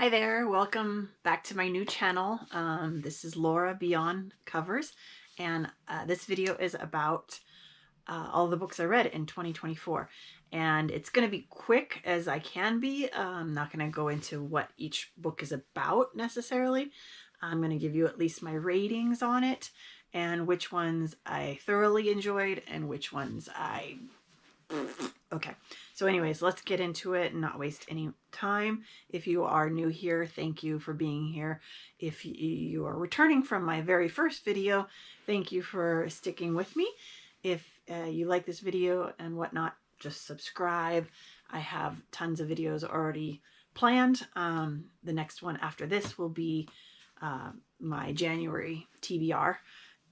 Hi there, welcome back to my new channel. This is Laura Beyond Covers, and this video is about all the books I read in 2024. And it's going to be quick as I can be. I'm not going to go into what each book is about necessarily. I'm going to give you at least my ratings on it and which ones I thoroughly enjoyed and which ones I... Okay, so anyways, let's get into it and not waste any time. If you are new here, thank you for being here. If you are returning from my very first video, thank you for sticking with me. If you like this video and whatnot, just subscribe. I have tons of videos already planned. The next one after this will be my January TBR.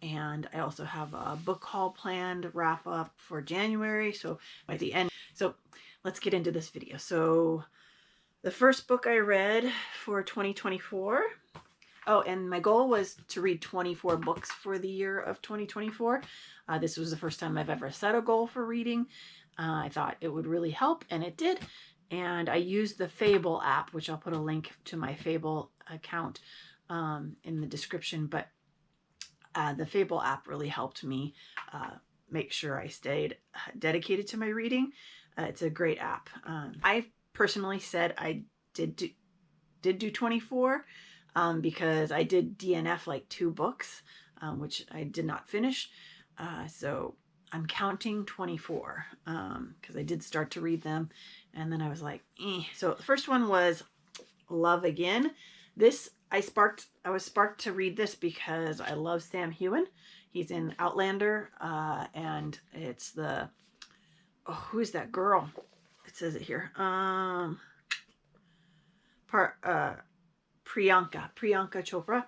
And I also have a book haul planned wrap up for January. So by the end, so let's get into this video. So the first book I read for 2024. Oh, and my goal was to read 24 books for the year of 2024. This was the first time I've ever set a goal for reading. I thought it would really help, and it did. And I used the Fable app, which I'll put a link to my Fable account in the description. But the Fable app really helped me make sure I stayed dedicated to my reading. It's a great app. I personally said I did do 24 because I did DNF like 2 books, which I did not finish. So I'm counting 24 because I did start to read them, and then I was like, eh. So the first one was Love Again. This I was sparked to read this because I love Sam Heughan. He's in Outlander, and it's the, oh, who's that girl? It says it here. Priyanka Chopra,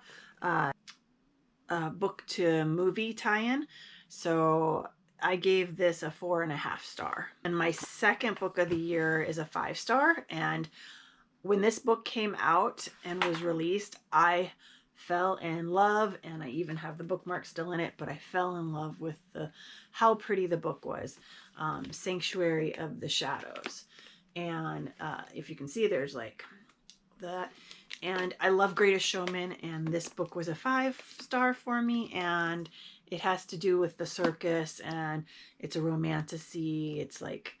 book to movie tie-in. So I gave this a 4.5 star. And my second book of the year is a 5 star. And when this book came out and was released, I fell in love, and I even have the bookmark still in it, but I fell in love with how pretty the book was. Sanctuary of the Shadows. And if you can see, there's like that. And I love Greatest Showman, and this book was a 5 star for me, and it has to do with the circus, and it's a romantasy. It's like,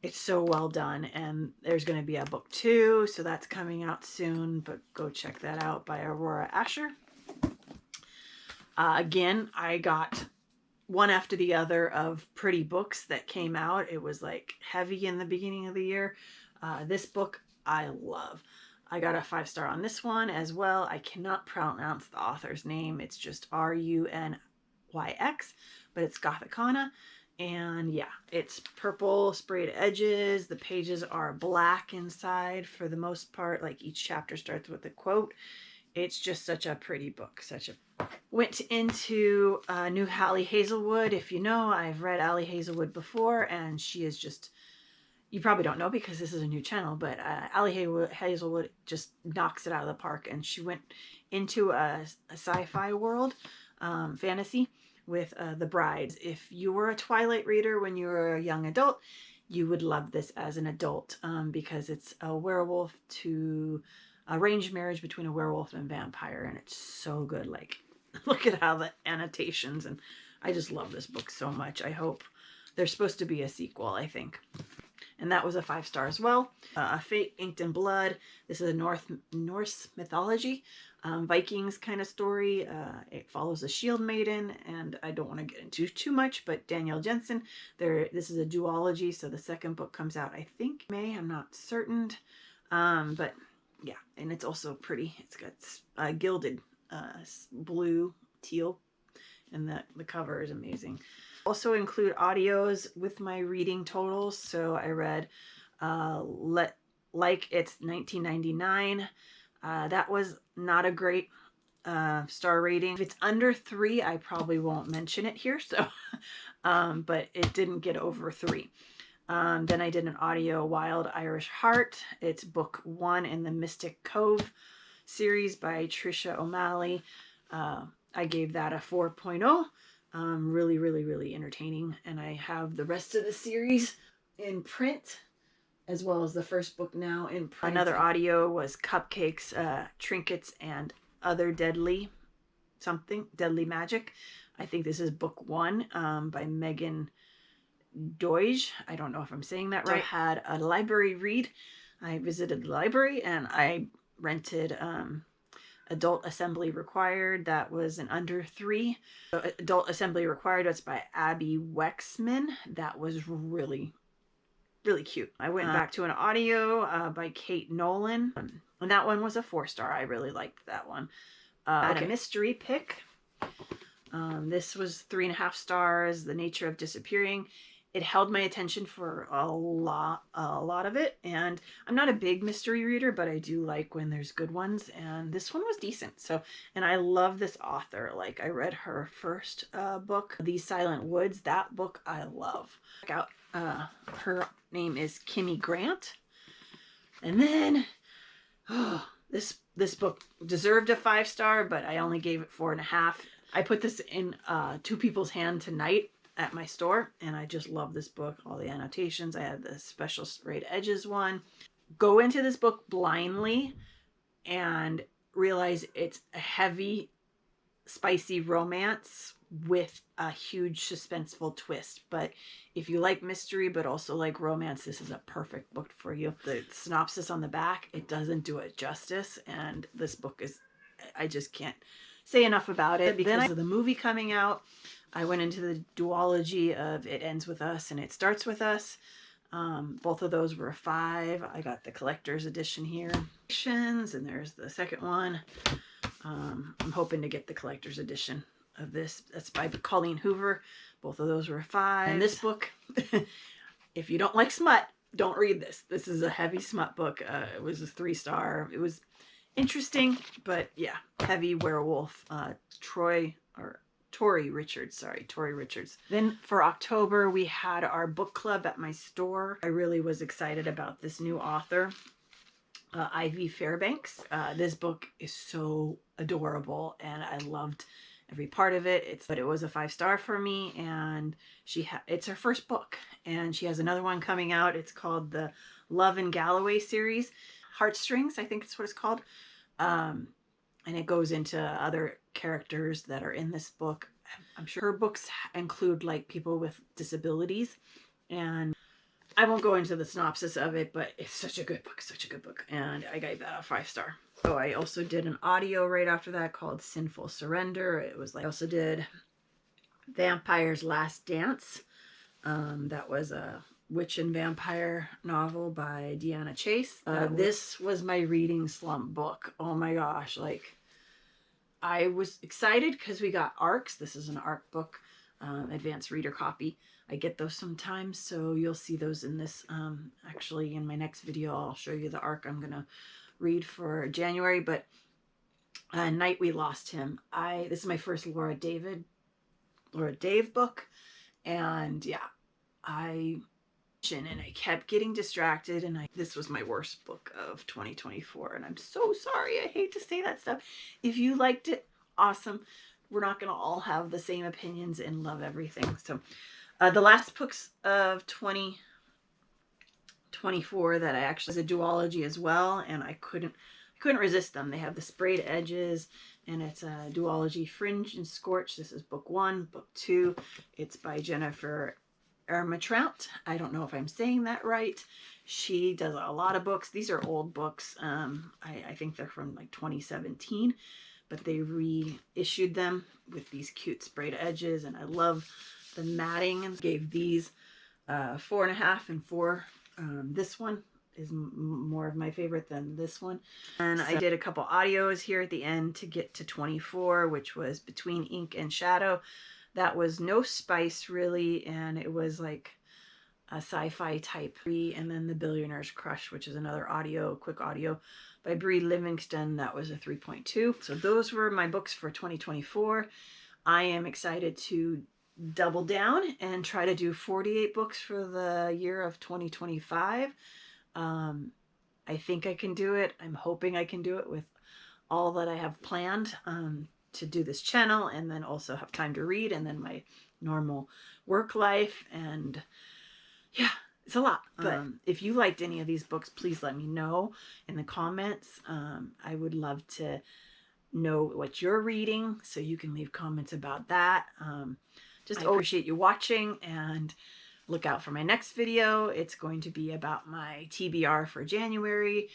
it's so well done, and there's going to be a book 2, so that's coming out soon, but go check that out by Aurora Asher. Again, I got one after the other of pretty books that came out. It was like heavy in the beginning of the year. This book I love. I got a 5 star on this one as well. I cannot pronounce the author's name. It's just Runyx, but it's Gothicana. And yeah, it's purple sprayed edges. The pages are black inside for the most part. Like each chapter starts with a quote. It's just such a pretty book. Went into new Ali Hazelwood. If you know, I've read Ali Hazelwood before, and she is just, you probably don't know because this is a new channel, but Ali Hazelwood just knocks it out of the park. And she went into a sci-fi world, fantasy, with The Bride. If you were a Twilight reader when you were a young adult, you would love this as an adult because it's a werewolf to arranged marriage between a werewolf and a vampire, and it's so good. Like, look at how the annotations, and I just love this book so much. I hope there's supposed to be a sequel, I think. And that was a 5 star as well. A Fate Inked in Blood. This is a Norse mythology, Vikings kind of story. It follows a shield maiden, and I don't want to get into too much, but Danielle Jensen. This is a duology, so the second book comes out, I think, May. I'm not certain. But yeah, and it's also pretty. It's got gilded blue, teal, and the cover is amazing. Also include audios with my reading totals. So I read Like It's 1999. That was not a great star rating. If it's under 3, I probably won't mention it here. So, but it didn't get over 3. Then I did an audio Wild Irish Heart. It's book 1 in the Mystic Cove series by Trisha O'Malley. I gave that a 4.0. Really, really, really entertaining. And I have the rest of the series in print as well as the first book now in print. Another audio was Cupcakes, Trinkets, and Other Deadly Magic. I think this is book 1 by Megan Doige. I don't know if I'm saying that right. I had a library read. I visited the library and I rented Adult Assembly Required. That was an under 3. Adult Assembly Required, that's by Abby Wexman. That was really cute. I went back to an audio by Kate Nolan, and that one was a 4-star. I really liked that one. I had a mystery pick. This was 3.5 stars, The Nature of Disappearing. It held my attention for a lot of it, and I'm not a big mystery reader, but I do like when there's good ones, and this one was decent. So, and I love this author. Like, I read her first book, These Silent Woods. That book I love. Check out, her name is Kimmy Grant. And then, this book deserved a 5-star, but I only gave it 4.5. I put this in 2 people's hand tonight at my store, and I just love this book. All the annotations. I had the special sprayed edges one. Go into this book blindly and realize it's a heavy, spicy romance with a huge suspenseful twist. But if you like mystery but also like romance, this is a perfect book for you. The synopsis on the back, it doesn't do it justice, and this book is, I just can't say enough about it. Because of the movie coming out, I went into the duology of It Ends With Us and It Starts With Us. Both of those were 5. I got the collector's edition here. And there's the second one. I'm hoping to get the collector's edition of this. That's by Colleen Hoover. Both of those were 5. And this book, if you don't like smut, don't read this. This is a heavy smut book. It was a 3-star. It was interesting, but yeah, heavy werewolf. Tori Richards. Then for October, we had our book club at my store. I really was excited about this new author, Ivy Fairbanks. This book is so adorable, and I loved every part of it. But it was a 5-star for me, and it's her first book, and she has another one coming out. It's called the Love and Galloway series, Heartstrings, I think it's what it's called. And it goes into other characters that are in this book. I'm sure her books include like people with disabilities, and I won't go into the synopsis of it, but it's such a good book, and I gave that a 5-star. So I also did an audio right after that called Sinful Surrender. It was like, I also did Vampire's Last Dance. That was a witch and vampire novel by Deanna Chase. This was my reading slump book. Oh my gosh, like, I was excited because we got ARCs. This is an ARC book, advanced reader copy. I get those sometimes, so you'll see those in this. Actually, in my next video, I'll show you the ARC I'm gonna read for January. But Night We Lost Him. This is my first Laura Dave book, and yeah, I kept getting distracted, and this was my worst book of 2024, and I'm so sorry. I hate to say that stuff. If you liked it, awesome. We're not gonna all have the same opinions and love everything. So the last books of 2024 that I actually, is a duology as well, and I couldn't resist them. They have the sprayed edges, and it's a duology, Fringe and Scorch. This is book 1. Book 2, it's by Jennifer Ermatrout. I don't know if I'm saying that right. She does a lot of books. These are old books. I think they're from like 2017, but they reissued them with these cute sprayed edges, and I love the matting, and gave these 4.5 and 4. This one is more of my favorite than this one. And I did a couple audios here at the end to get to 24, which was Between Ink and Shadow. That was no spice really, and it was like a sci-fi type. And then The Billionaire's Crush, which is another quick audio by Brie Livingston. That was a 3.2. So those were my books for 2024. I am excited to double down and try to do 48 books for the year of 2025. I think I can do it. I'm hoping I can do it with all that I have planned to do this channel, and then also have time to read, and then my normal work life. And yeah, It's a lot. But if you liked any of these books, please let me know in the comments. I would love to know what you're reading, so you can leave comments about that. I appreciate you watching, and look out for my next video. It's going to be about my TBR for January.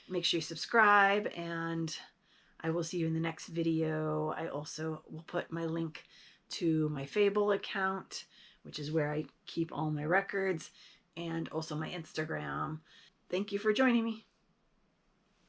Make sure you subscribe, and I will see you in the next video. I also will put my link to my Fable account, which is where I keep all my records, and also my Instagram. Thank you for joining me.